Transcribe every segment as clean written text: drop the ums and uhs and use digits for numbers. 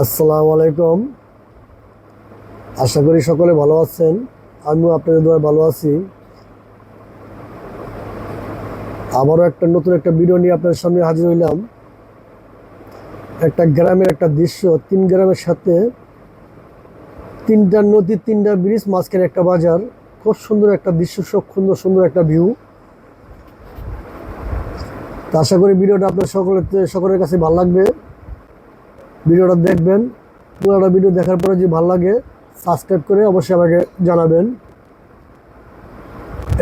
আসসালামু আলাইকুম। আশা করি সকলে ভালো আছেন। আমিও আপনাদের দোয়ায় ভালো আছি। আবারও নতুন একটা ভিডিও নিয়ে আপনাদের সামনে হাজির হইলাম। একটা গ্রামের একটা দৃশ্য, 3 গ্রামের সাথে 3টা নদী, 3টা ব্রিজ, মাঝখানে একটা বাজার। খুব সুন্দর একটা দৃশ্য, খুব সুন্দর সুন্দর একটা ভিউ। তা আশা করি ভিডিওটা আপনার সকলের কাছে ভালো লাগবে। ভিডিওটা দেখবেন। পুরোটা ভিডিও দেখার পরে যদি ভালো লাগে সাবস্ক্রাইব করে অবশ্যই আমাকে জানাবেন।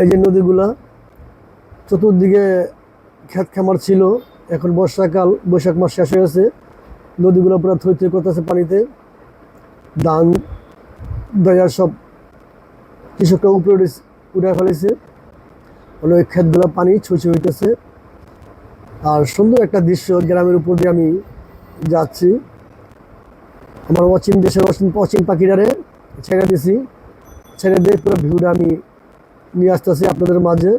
এই যে নদীগুলা, চতুর্দিকে ক্ষেত খামার ছিল। এখন বর্ষাকাল, বৈশাখ মাস শেষ হয়েছে, নদীগুলো পুরো থই থই করতেছে পানিতে। ধান দয়ার সব কৃষকরা উপরে উঠে ফেলেছে, মানে ওই ক্ষেতগুলো পানি ছুঁচে হইতেছে। আর সুন্দর একটা দৃশ্য, গ্রামের উপর দিয়ে আমি যাচ্ছি। আমার অচিন দেশের অচিন পাখিটারে ছেড়ে দিছি, ছেড়ে দিয়ে পুরো ভিউটা আমি নিয়ে আসতেছি আপনাদের মাঝে।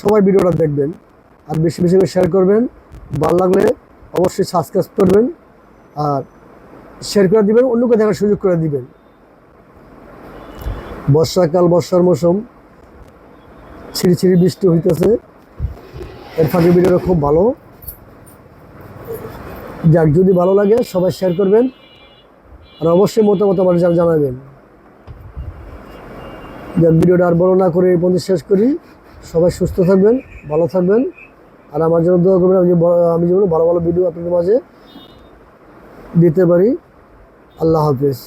সবাই ভিডিওটা দেখবেন আর বেশি বেশি করে শেয়ার করবেন। ভালো লাগলে অবশ্যই সাবস্ক্রাইব করবেন আর শেয়ার করে দিবেন, অন্যকে দেখার সুযোগ করে দিবেন। বর্ষাকাল, বর্ষার মৌসুম, ছিঁড়ি ছিঁড়ি বৃষ্টি হইতেছে। এর ফাঁকে ভিডিওটা খুব ভালো। যাক, যদি ভালো লাগে সবাই শেয়ার করবেন আর অবশ্যই মতামত আমার জানাবেন। যাক, ভিডিওটা আর বড় না করে এই পর্যন্ত শেষ করি। সবাই সুস্থ থাকবেন, ভালো থাকবেন আর আমার জন্য দোয়া করবেন। আমি যেন ভালো ভালো ভিডিও আপনাদের মাঝে দিতে পারি। আল্লাহ হাফিজ।